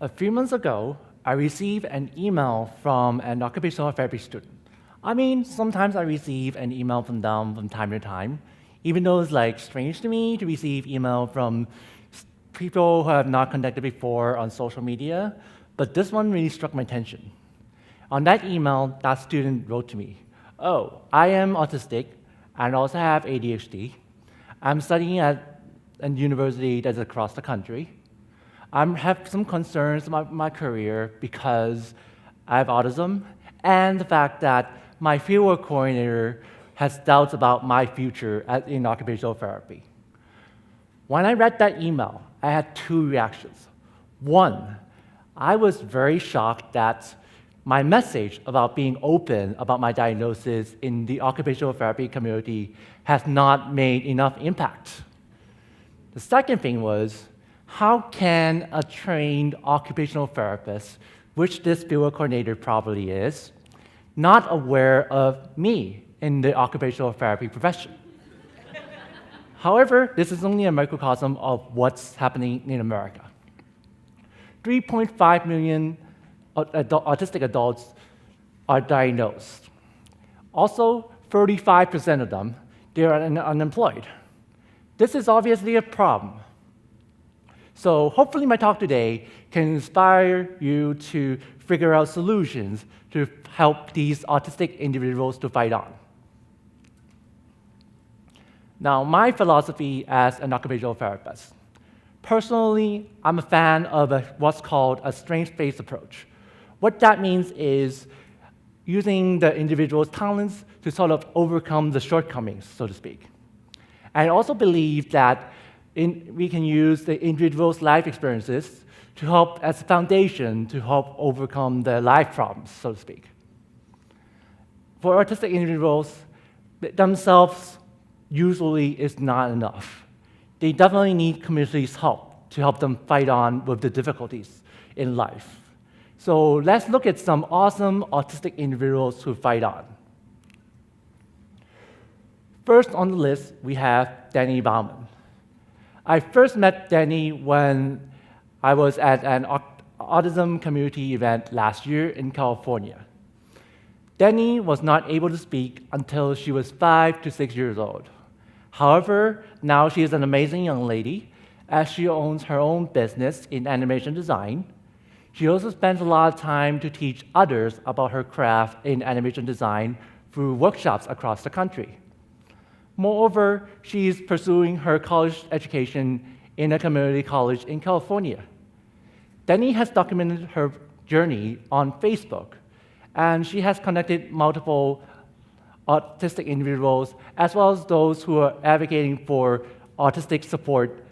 A few months ago, I received an email from an occupational therapy student. Sometimes I receive an email from them from time to time, even though it's strange to me to receive email from people who have not connected before on social media, but this one really struck my attention. On that email, that student wrote to me, "Oh, I am autistic and also have ADHD. I'm studying at a university that's across the country. I have some concerns about my career because I have autism and the fact that my fieldwork coordinator has doubts about my future in occupational therapy." When I read that email, I had two reactions. One, I was very shocked that my message about being open about my diagnosis in the occupational therapy community has not made enough impact. The second thing was, how can a trained occupational therapist, which this fieldwork coordinator probably is, not aware of me in the occupational therapy profession? However, this is only a microcosm of what's happening in America. 3.5 million autistic adults are diagnosed. Also, 35% of them, they are unemployed. This is obviously a problem. So hopefully my talk today can inspire you to figure out solutions to help these autistic individuals to fight on. Now, my philosophy as an occupational therapist. Personally, I'm a fan of what's called a strengths-based approach. What that means is using the individual's talents to sort of overcome the shortcomings, so to speak. I also believe that we can use the individual's life experiences to help as a foundation to help overcome their life problems, so to speak. For autistic individuals, themselves usually is not enough. They definitely need community's help to help them fight on with the difficulties in life. So let's look at some awesome autistic individuals who fight on. First on the list, we have Danny Bauman. I first met Danny when I was at an autism community event last year in California. Danny was not able to speak until she was 5 to 6 years old. However, now she is an amazing young lady as she owns her own business in animation design. She also spends a lot of time to teach others about her craft in animation design through workshops across the country. Moreover, she is pursuing her college education in a community college in California. Danny has documented her journey on Facebook, and she has connected multiple autistic individuals, as well as those who are advocating for autistic support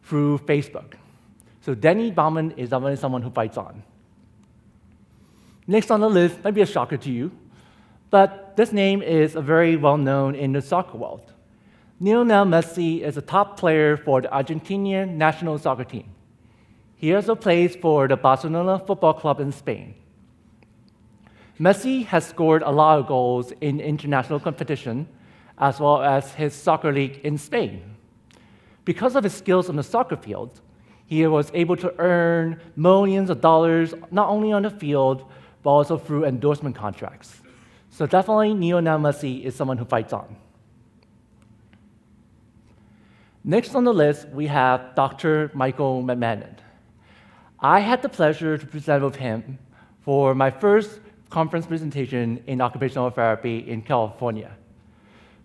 through Facebook. So Danny Bauman is definitely someone who fights on. Next on the list might be a shocker to you, but this name is very well known in the soccer world. Lionel Messi is a top player for the Argentinian national soccer team. He also plays for the Barcelona Football Club in Spain. Messi has scored a lot of goals in international competition, as well as his soccer league in Spain. Because of his skills on the soccer field, he was able to earn millions of dollars, not only on the field, but also through endorsement contracts. So definitely Lionel Messi is someone who fights on. Next on the list, we have Dr. Michael McMahon. I had the pleasure to present with him for my first conference presentation in occupational therapy in California.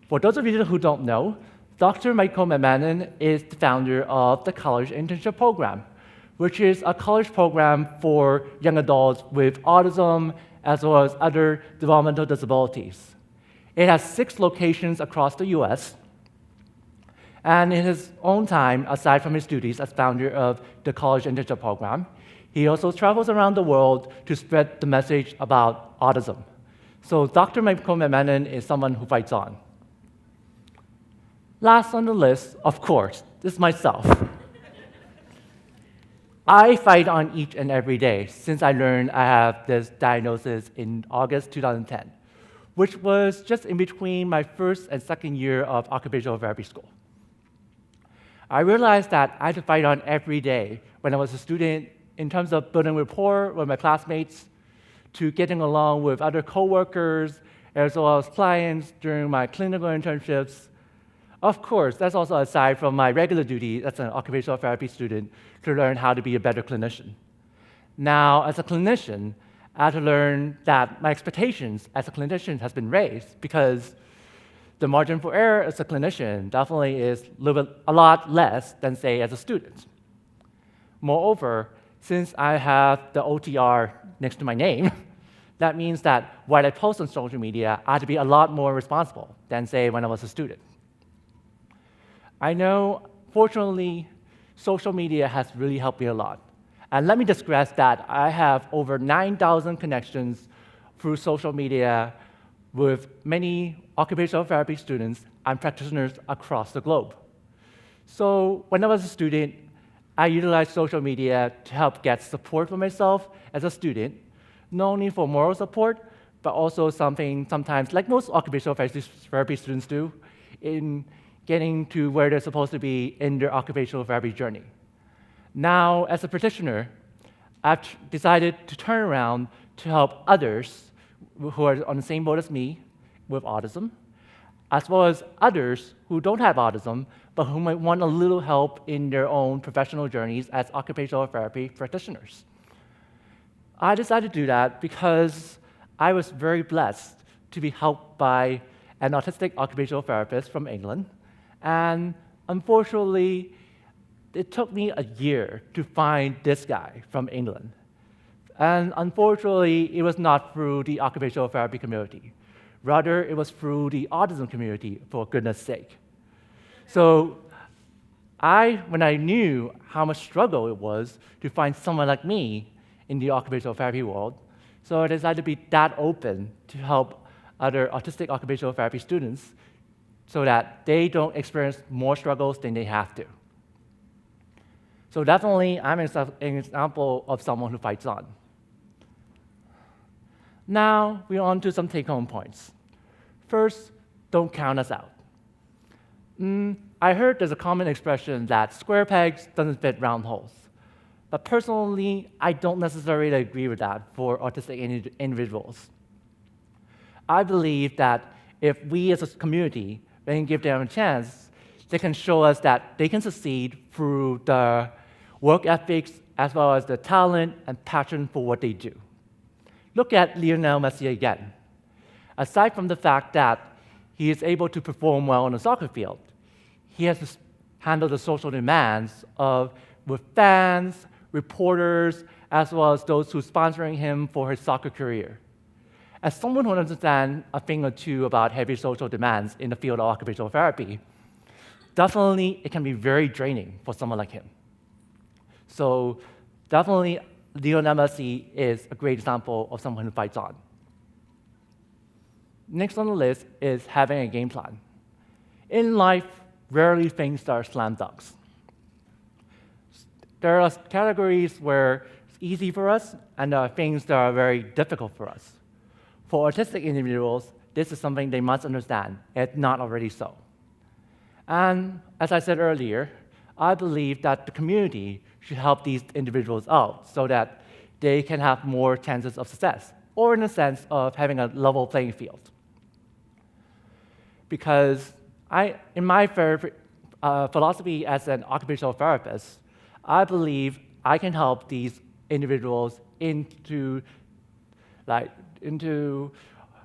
For those of you who don't know, Dr. Michael McMahon is the founder of the College Internship Program, which is a college program for young adults with autism as well as other developmental disabilities. It has 6 locations across the US, and in his own time, aside from his duties as founder of the College Internship Program, he also travels around the world to spread the message about autism. So Dr. Michael McMahon is someone who fights on. Last on the list, of course, is myself. I fight on each and every day since I learned I have this diagnosis in August 2010, which was just in between my first and second year of occupational therapy school. I realized that I had to fight on every day when I was a student in terms of building rapport with my classmates, to getting along with other coworkers, as well as clients during my clinical internships. Of course, that's also aside from my regular duty as an occupational therapy student to learn how to be a better clinician. Now, as a clinician, I had to learn that my expectations as a clinician has been raised because the margin for error as a clinician definitely is a lot less than, say, as a student. Moreover, since I have the OTR next to my name, that means that what I post on social media, I have to be a lot more responsible than, say, when I was a student. I know, fortunately, social media has really helped me a lot. And let me digress that I have over 9,000 connections through social media with many occupational therapy students and practitioners across the globe. So when I was a student, I utilized social media to help get support for myself as a student, not only for moral support, but also something sometimes, like most occupational therapy students do, in getting to where they're supposed to be in their occupational therapy journey. Now, as a practitioner, I've decided to turn around to help others who are on the same boat as me with autism, as well as others who don't have autism, but who might want a little help in their own professional journeys as occupational therapy practitioners. I decided to do that because I was very blessed to be helped by an autistic occupational therapist from England, and unfortunately, it took me a year to find this guy from England. And unfortunately, it was not through the occupational therapy community. Rather, it was through the autism community, for goodness sake. So when I knew how much struggle it was to find someone like me in the occupational therapy world, so I decided to be that open to help other autistic occupational therapy students so that they don't experience more struggles than they have to. So definitely, I'm an example of someone who fights on. Now, we're on to some take-home points. First, don't count us out. I heard there's a common expression that square pegs doesn't fit round holes. But personally, I don't necessarily agree with that for autistic individuals. I believe that if we as a community can give them a chance, they can show us that they can succeed through the work ethics as well as the talent and passion for what they do. Look at Lionel Messi again. Aside from the fact that he is able to perform well on the soccer field, he has to handle the social demands with fans, reporters, as well as those who are sponsoring him for his soccer career. As someone who understands a thing or two about heavy social demands in the field of occupational therapy, definitely it can be very draining for someone like him. So definitely, Lionel Messi is a great example of someone who fights on. Next on the list is having a game plan. In life, rarely things are slam dunks. There are categories where it's easy for us, and there are things that are very difficult for us. For autistic individuals, this is something they must understand, if not already so. And as I said earlier, I believe that the community should help these individuals out so that they can have more chances of success, or in a sense of having a level playing field. Because in my philosophy as an occupational therapist, I believe I can help these individuals into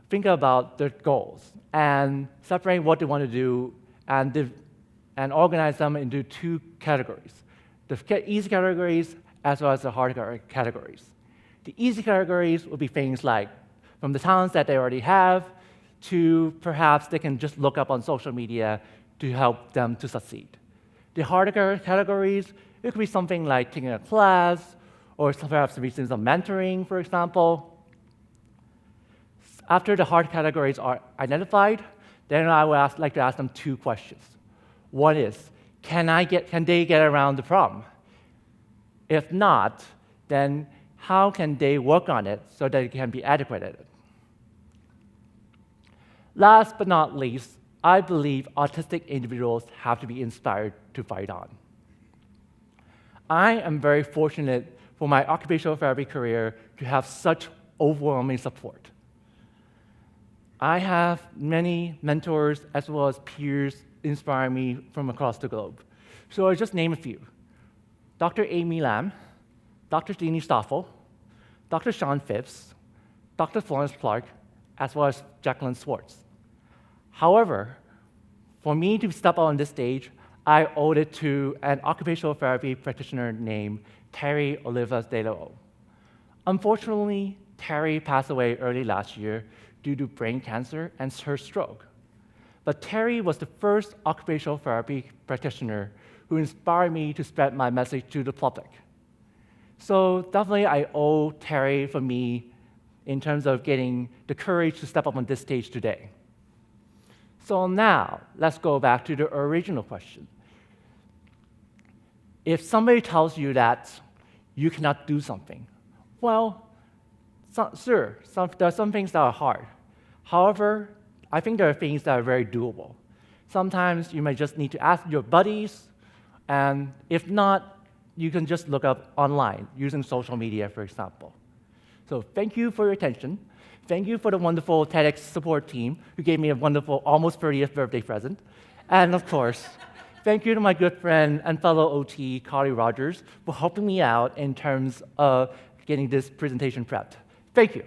think about their goals and separate what they want to do and organize them into two categories: the easy categories as well as the hard categories. The easy categories will be things like from the talents that they already have to perhaps they can just look up on social media to help them to succeed. The harder categories, it could be something like taking a class or perhaps receiving some mentoring, for example. After the hard categories are identified, then I would like to ask them two questions. One is, can they get around the problem? If not, then how can they work on it so that it can be adequate at it? Last but not least, I believe autistic individuals have to be inspired to fight on. I am very fortunate for my occupational therapy career to have such overwhelming support. I have many mentors as well as peers inspiring me from across the globe. So I'll just name a few. Dr. Amy Lam, Dr. Jeannie Stoffel, Dr. Sean Phipps, Dr. Florence Clark, as well as Jacqueline Swartz. However, for me to step out on this stage, I owed it to an occupational therapy practitioner named Terry Olivas de la O. Unfortunately, Terry passed away early last year due to brain cancer and her stroke. But Terry was the first occupational therapy practitioner who inspired me to spread my message to the public. So definitely I owe Terry for me in terms of getting the courage to step up on this stage today. So now, let's go back to the original question. If somebody tells you that you cannot do something, well, sure, there are some things that are hard. However, I think there are things that are very doable. Sometimes you might just need to ask your buddies, and if not, you can just look up online using social media, for example. So thank you for your attention. Thank you for the wonderful TEDx support team who gave me a wonderful almost 30th birthday present. And of course, thank you to my good friend and fellow OT, Carly Rogers, for helping me out in terms of getting this presentation prepped. Thank you.